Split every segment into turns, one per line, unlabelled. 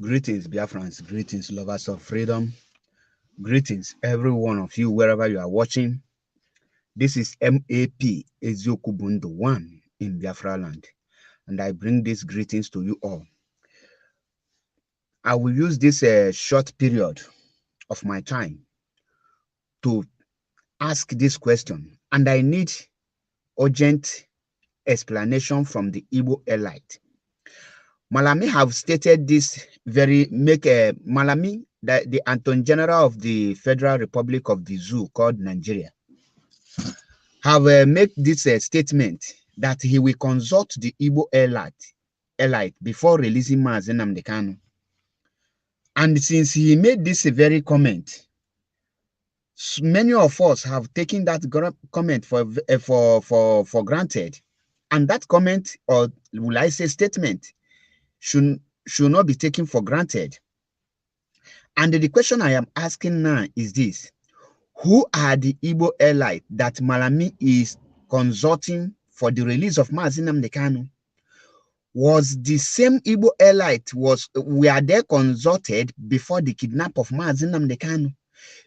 Greetings, Biafrans. Greetings, lovers of freedom. Greetings, every one of you, wherever you are watching. This is MAP Eziokubundo 1 in Biafra land, and I bring these greetings to you all. I will use this short period of my time to ask this question, and I need urgent explanation from the Igbo elite. Malami have stated this Malami, the Attorney General of the Federal Republic of the Zoo called Nigeria, have made this statement that he will consult the Igbo elite before releasing mazi Nnamdi Kanu. And since he made this very comment, many of us have taken that comment for granted, and that comment, or will I say statement, should not be taken for granted. And the question I am asking now is this: who are the Igbo elite that Malami is consulting for the release of mazi Nnamdi Kanu? Was the same Igbo elite were they consulted before the kidnap of mazi Nnamdi Kanu?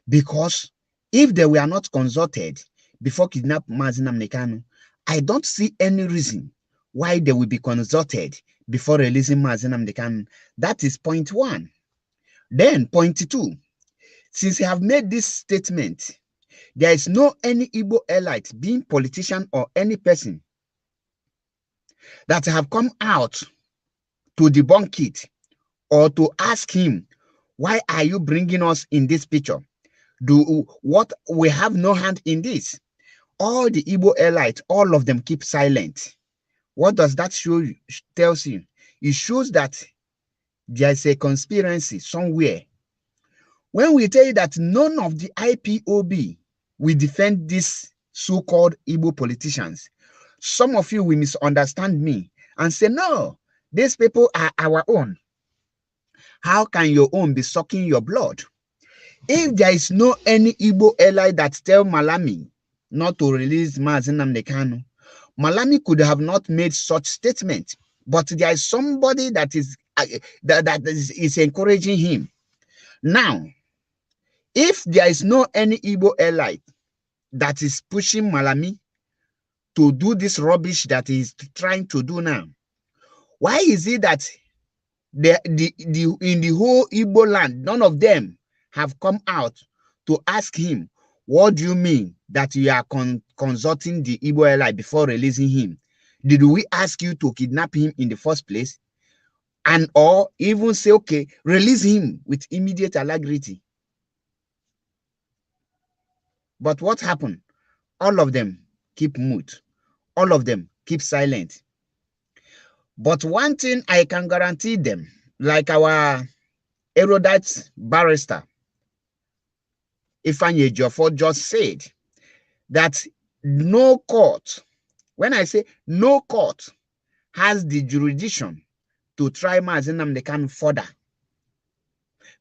Because if they were not consulted before kidnap mazi Nnamdi Kanu, I don't see any reason why they will be consulted before releasing mazi Nnamdi Kanu. That is point one. Then point two, since I have made this statement, there is no any Igbo elite, being politician or any person, that have come out to debunk it or to ask him, why are you bringing us in this picture? We have no hand in this. All the Igbo elite, all of them keep silent. What does that show you? Tells you? It shows that there is a conspiracy somewhere. When we tell you that none of the IPOB will defend these so-called Igbo politicians, some of you will misunderstand me and say, no, these people are our own. How can your own be sucking your blood? If there is no any Igbo elite that tell Malami not to release mazi Nnamdi Kanu, Malami could have not made such statement. But there is somebody that is encouraging him. Now, if there is no any Igbo elite that is pushing Malami to do this rubbish that he is trying to do now, why is it that in the whole Igbo land, none of them have come out to ask him, what do you mean that you are consulting the Igbo elite before releasing him? Did we ask you to kidnap him in the first place? And or even say, okay, release him with immediate alacrity. But what happened? All of them keep mute. All of them keep silent. But one thing I can guarantee them, like our erudite barrister, Ifanye Ejiofor, just said, that no court, when I say no court, has the jurisdiction to try mazi Nnamdi Kanu further,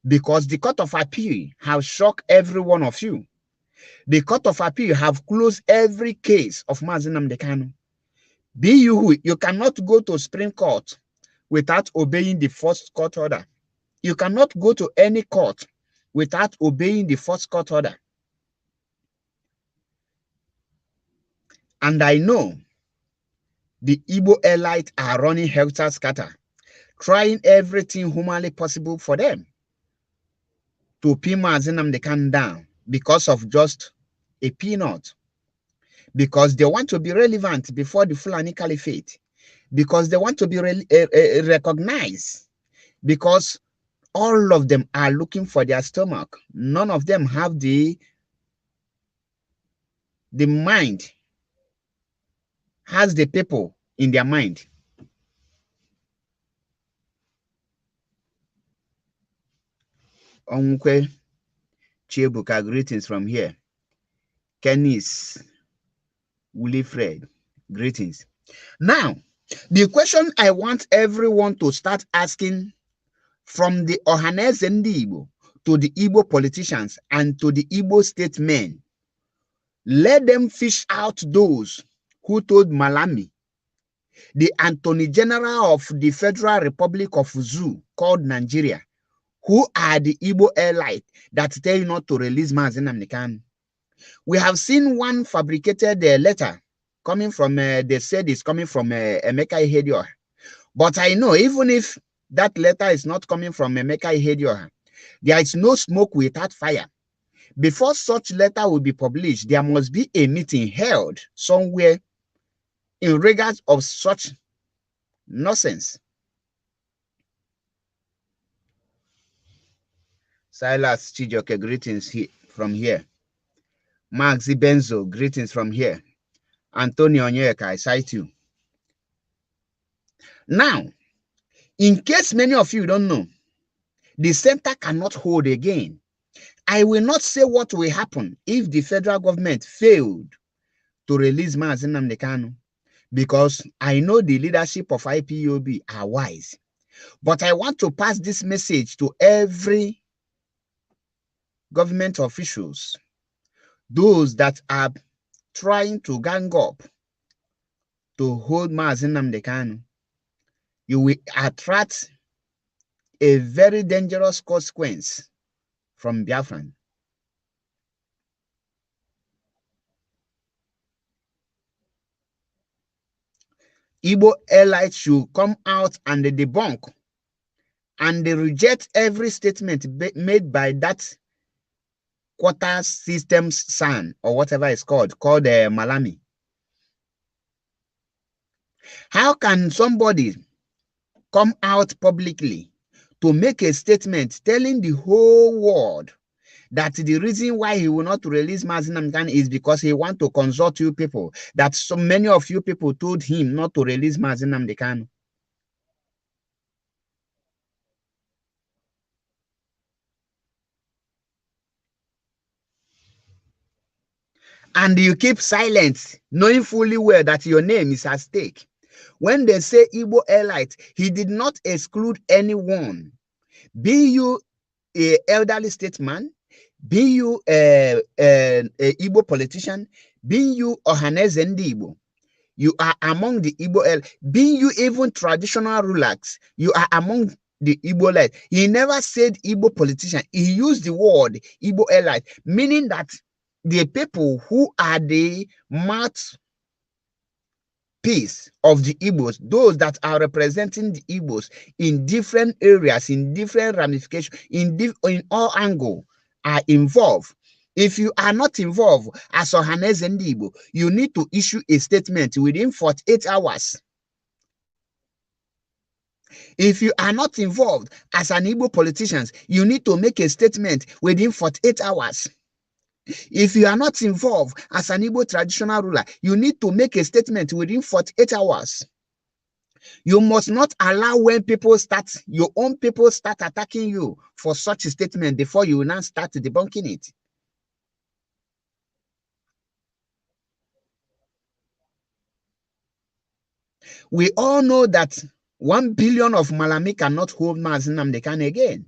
because the Court of Appeal have shocked every one of you. The Court of Appeal have closed every case of mazi Nnamdi Kanu. You cannot go to Supreme Court without obeying the first court order. You cannot go to any court without obeying the first court order. And I know the Igbo elite are running helter-skelter, trying everything humanly possible for them to pin mazi Nnamdi Kanu down because of just a peanut. Because they want to be relevant before the Fulani Caliphate. Because they want to be recognized. Because all of them are looking for their stomach. None of them have the mind, has the people in their mind. Onkwe Chiebuka, greetings from here. Kenis Wilfred, greetings. Now, The question I want everyone to start asking, from the Ohaneze Ndi Igbo to the Igbo politicians and to the Igbo statesmen, let them fish out those who told Malami, the Attorney General of the Federal Republic of Zoo called Nigeria, who are the Igbo elite that tell you not to release Mazi Nnamdi Kanu. We have seen one fabricated letter coming from, they said it's coming from Emeka Ihedioha. But I know even if that letter is not coming from Emeka Ihedioha, there is no smoke without fire. Before such letter will be published, there must be a meeting held somewhere in regards of such nonsense. Silas Chijoke, greetings from here. Maxi Benzo, greetings from here. Antonio Onyeka, I cite you. Now, in case many of you don't know, the center cannot hold again. I will not say what will happen if the federal government failed to release Mazi Nnamdi Kanu, because I know the leadership of IPOB are wise. But I want to pass this message to every government officials, those that are trying to gang up to hold Mazi Nnamdi Kanu. You will attract a very dangerous consequence from Biafran. Igbo elites should come out and debunk and they reject every statement made by that quarter systems son or whatever it's called Malami. How can somebody come out publicly to make a statement telling the whole world that the reason why he will not release Mazi Nnamdi Kanu is because he wants to consult you people, that so many of you people told him not to release Mazi Nnamdi Kanu? And you keep silent, knowing fully well that your name is at stake. When they say Igbo elite, he did not exclude anyone. Be you an elderly statesman, be you a Igbo politician, be you Ohaneze Ndi Igbo, you are among the Igbo elite. Be you even traditional rulers, you are among the Igbo elite. He never said Igbo politician. He used the word Igbo elite, meaning that the people who are the mouthpiece of the Igbos, those that are representing the Igbos in different areas, in different ramifications, in all angles, are involved. If you are not involved as Ohaneze Ndi Igbo, you need to issue a statement within 48 hours. If you are not involved as an Igbo politician, you need to make a statement within 48 hours. If you are not involved as an Igbo traditional ruler, you need to make a statement within 48 hours. You must not allow when people start, your own people start attacking you for such a statement before you now start debunking it. We all know that 1 billion of Malami cannot hold Mazi Nnamdi Kanu again.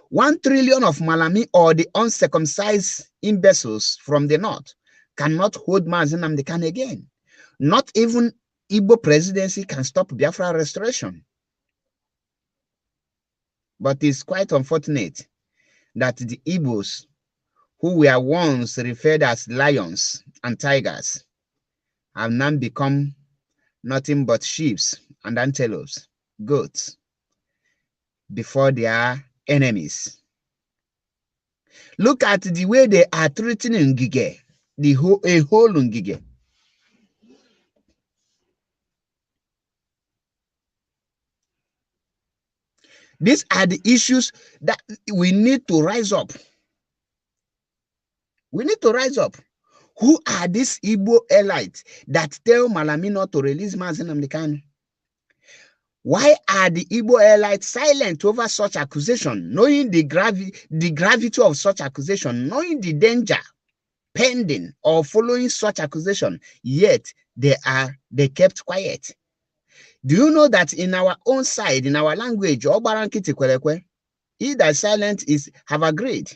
1 trillion of Malami or the uncircumcised imbeciles from the north cannot hold Mazi Nnamdi Kanu again. Not even Igbo presidency can stop Biafra restoration. But it's quite unfortunate that the Igbos, who were once referred as lions and tigers, have now become nothing but sheep and antelopes, goats, before their enemies. Look at the way they are treating Ngige, a whole Ngige. These are the issues that we need to rise up. We need to rise up. Who are these Igbo elites that tell Malami not to release Mazi Nnamdi Kanu? Why are the Igbo elites silent over such accusation, knowing the gravity of such accusation, knowing the danger pending or following such accusation, yet they kept quiet? Do you know that in our own side, in our language, he that is silent is have agreed.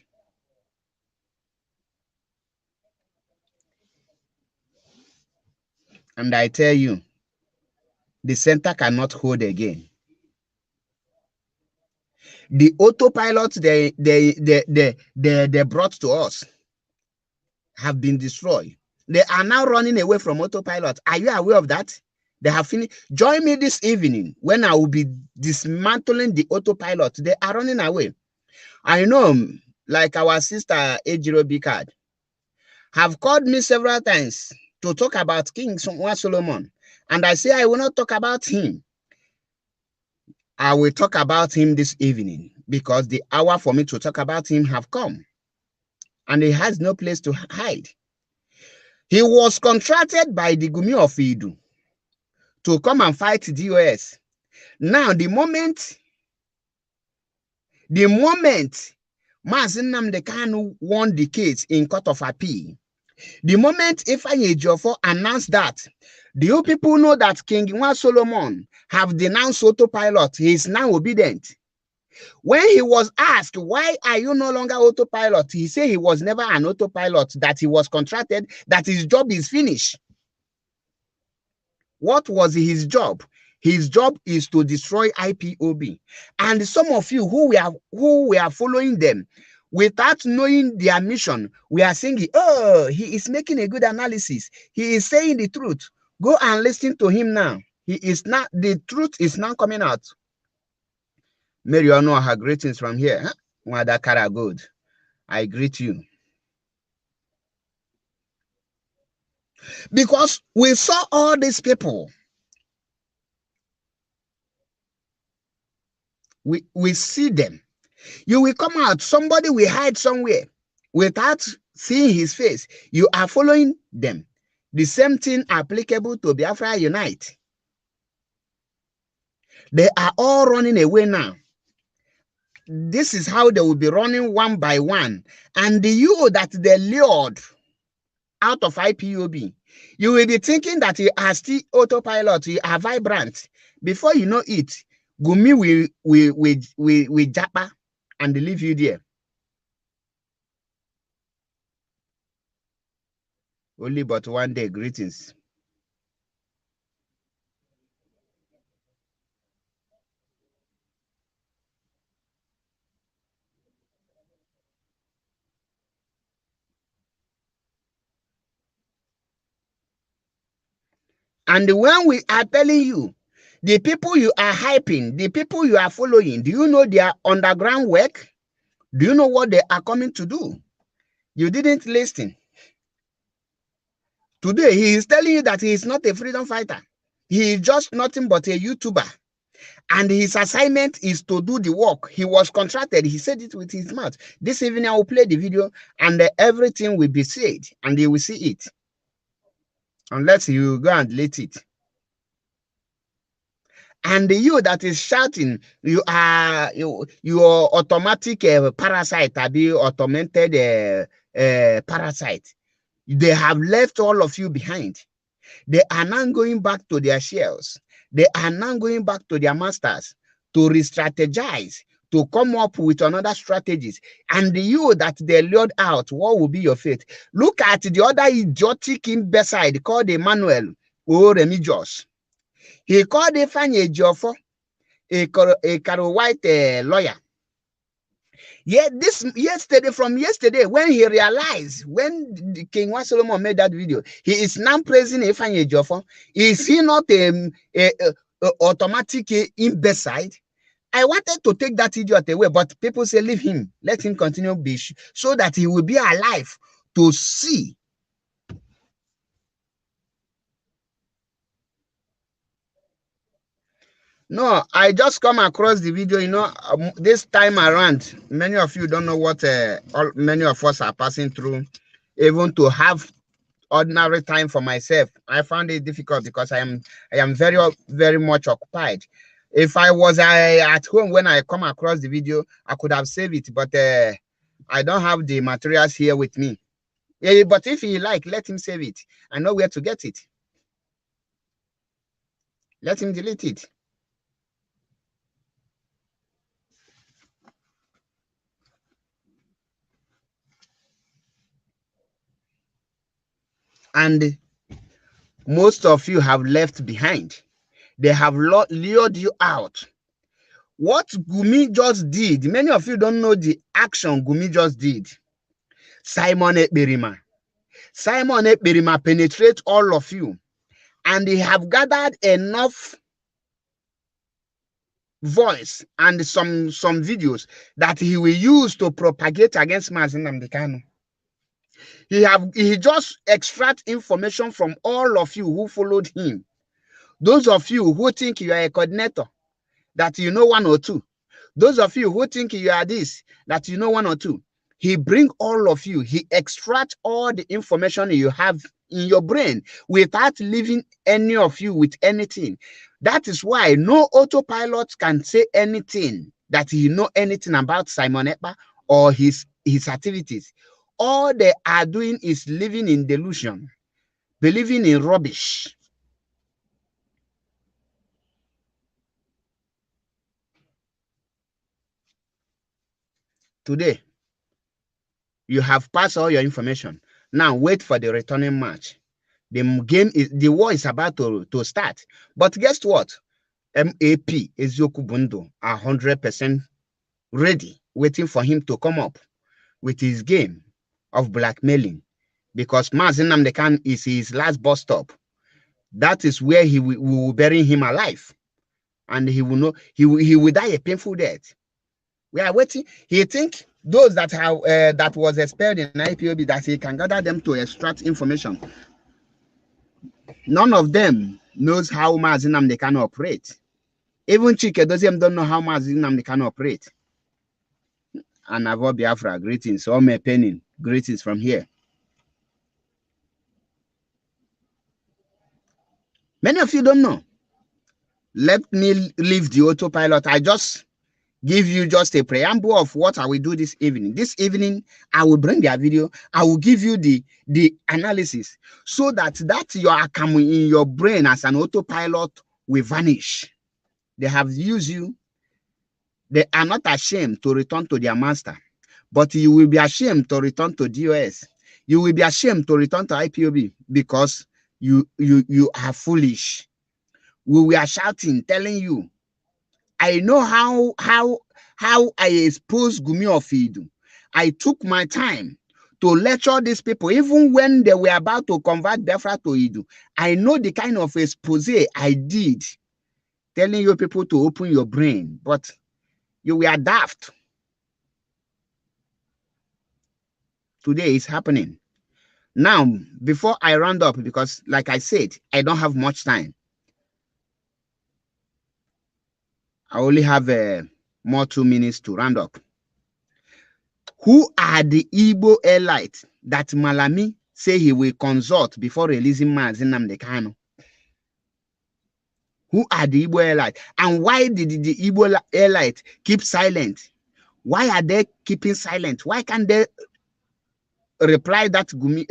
And I tell you, the center cannot hold again. The autopilot they brought to us have been destroyed. They are now running away from autopilot. Are you aware of that? They have finished. Join me this evening when I will be dismantling the autopilot. They are running away. I know, like our sister Ejiro Bikad have called me several times to talk about King Solomon. And I say I will not talk about him. I will talk about him this evening because the hour for me to talk about him have come. And he has no place to hide. He was contracted by the Gumi of Idu to come and fight DOS. Now, the moment mazi Nnamdi Kanu won the case in Court of Appeal, the moment Ifeanyi Ejiofor announced that, do you people know that King Solomon have denounced autopilot? He is now obedient. When he was asked, why are you no longer autopilot? He said he was never an autopilot, that he was contracted, that his job is finished. What was his job? His job is to destroy IPOB. And some of you who we are following them, without knowing their mission, we are saying, oh, he is making a good analysis. He is saying the truth. Go and listen to him now. He is not, the truth is now coming out. Mary Ono, her greetings from here. Wadakara good. I greet you. Because we saw all these people. We see them. You will come out, somebody will hide somewhere without seeing his face. You are following them. The same thing applicable to Biafra Unite. They are all running away now. This is how they will be running one by one. And you that they lured out of IPOB, you will be thinking that you are still autopilot, you are vibrant. Before you know it, Gumi will japa and leave you there. Only but one day, greetings. And when we are telling you, the people you are hyping, the people you are following, do you know their underground work? Do you know what they are coming to do? You didn't listen. Today, he is telling you that he is not a freedom fighter. He is just nothing but a YouTuber. And his assignment is to do the work. He was contracted. He said it with his mouth. This evening, I will play the video and everything will be said and they will see it. Unless you go and delete it. And you that is shouting, you are automatic parasite, be automated parasite. They have left all of you behind. They are now going back to their shells. They are now going back to their masters to re-strategize, to come up with another strategies. And you that they lured out, what will be your fate? Look at the other idiotic imbecile called Emmanuel or Remigius. He called Ifeanyi Ejiofor a Caro White lawyer. Yeah, from yesterday, when he realized, when King Solomon made that video, he is now praising Ifeanyi Ejiofor. Is he not a automatic imbecile? I wanted to take that idiot away, but people say, leave him. Let him continue so that he will be alive to see. No, I just come across the video, this time around, many of you don't know what many of us are passing through. Even to have ordinary time for myself, I found it difficult because I am very, very much occupied. If I was at home when I come across the video, I could have saved it, but I don't have the materials here with me. Yeah, but if he like, let him save it. I know where to get it. Let him delete it. And most of you have left behind. They have lured you out. What Gumi just did, many of you don't know the action Gumi just did. Simon Ekberima. Simon Ekberima penetrates all of you. And they have gathered enough voice and some videos that he will use to propagate against Mazi Nnamdi Kanu. He just extract information from all of you who followed him. Those of you who think you are a coordinator, that you know one or two. Those of you who think you are this, that you know one or two. He bring all of you. He extract all the information you have in your brain without leaving any of you with anything. That is why no autopilot can say anything that he know anything about Simon Ekpa or his activities. All they are doing is living in delusion, believing in rubbish. Today, you have passed all your information. Now wait for the returning match. The war is about to start. But guess what? MAP Ezioku Bundo are 100% ready, waiting for him to come up with his game of blackmailing, because Mazi Nnamdi Kanu is his last bus stop. That is where we will bury him alive, and he will know he will die a painful death. We are waiting. He think those that have that was expelled in IPOB, that he can gather them to extract information. None of them knows how Mazi Nnamdi Kanu operate. Even Chike Doziem don't know how Mazi Nnamdi Kanu operate. And Avo Biafra, greetings. Ome Penin, greetings from here. Many of you don't know. Let me leave the autopilot. I just give you just a preamble of what I will do this evening. This evening, I will bring their video. I will give you the analysis, so that your account in your brain as an autopilot will vanish. They have used you. They are not ashamed to return to their master, but you will be ashamed to return to DOS. You will be ashamed to return to IPOB, because you are foolish. We are shouting, telling you. I know how I exposed Gumi of Idu. I took my time to lecture these people, even when they were about to convert Biafra to Idu. I know the kind of expose I did, telling you people to open your brain, but you were daft. Today is happening. Now, before I round up, because like I said, I don't have much time. I only have more 2 minutes to round up. Who are the Igbo elites that Malami say he will consult before releasing Mazi Nnamdi Kanu? Who are the Igbo elites? And why did the Igbo elite keep silent? Why are they keeping silent? Why can't they reply that Gumi,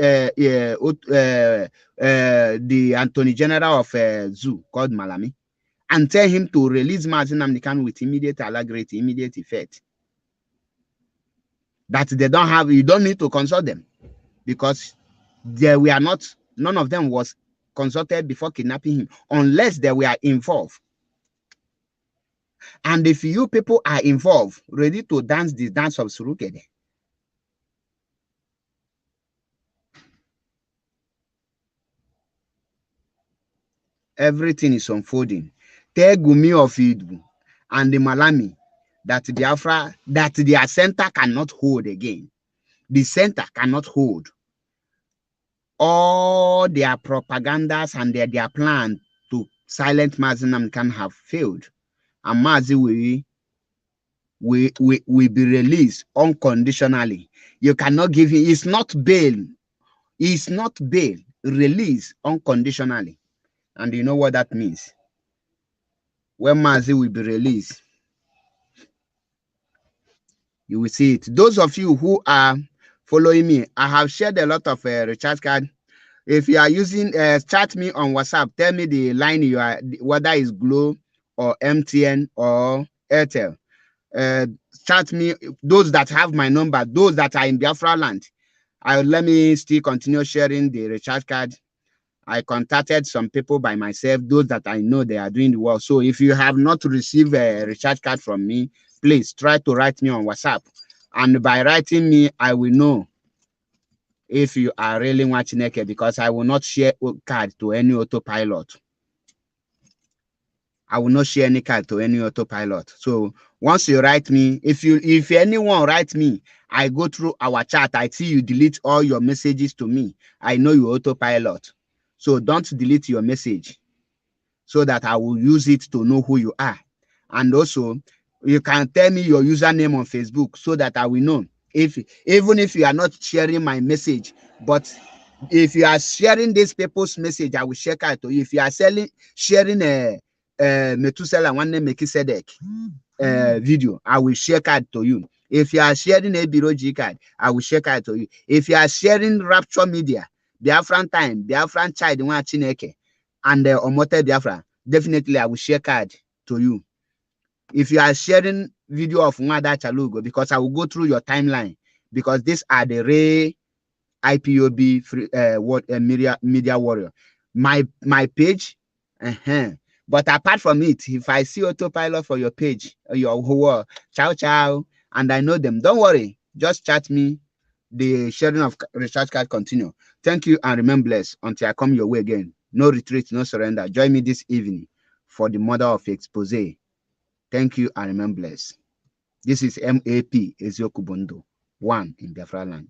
the Attorney General of Zoo called Malami, and tell him to release Mazi Nnamdi Kanu with immediate alacrity, immediate effect? That they don't have, you don't need to consult them, because they were not, none of them was consulted before kidnapping him, unless they were involved. And if you people are involved, ready to dance the dance of Surukede, everything is unfolding. Tell Gumi of Idbu and the Malami that Biafra, that their center cannot hold again. The center cannot hold. All their propagandas and their plan to silence Mazi Nnamdi Kanu have failed. And Mazi will be released unconditionally. You cannot give him, it's not bail. It's not bail. Release unconditionally. And you know what that means? When Mazi will be released, you will see it. Those of you who are following me, I have shared a lot of recharge card. If you are using, chat me on WhatsApp. Tell me the line you are, whether it's Glo or MTN or Airtel. Chat me, those that have my number, those that are in Biafra land. Let me still continue sharing the recharge card. I contacted some people by myself, those that I know they are doing the work. So if you have not received a recharge card from me, please try to write me on WhatsApp. And by writing me, I will know if you are really watching Chineke, because I will not share card to any autopilot. I will not share any card to any autopilot. So once you write me, if anyone write me, I go through our chat, I see you delete all your messages to me. I know you autopilot. So don't delete your message, so that I will use it to know who you are. And also, you can tell me your username on Facebook, so that I will know. Even if you are not sharing my message, but if you are sharing these people's message, I will share it to you. If you are sharing a Methuselah one name Melchizedek video, I will share it to you. If you are sharing a Biroji card, I will share it to you. If you are sharing Rapture Media, Biafran Time, Biafran Child, Chineke, and Omote Biafra, definitely I will share card to you. If you are sharing video of Nwada Chalugo, because I will go through your timeline, because these are the rare IPOB free, media warrior. My page, but apart from it, if I see autopilot for your page or your whole ciao ciao, and I know them, don't worry, just chat me. The sharing of recharge card continue. Thank you and remain blessed until I come your way again. No retreat, no surrender. Join me this evening for the mother of expose. Thank you and remain blessed. This is MAP Ezioku Bondo, one in Biafra land.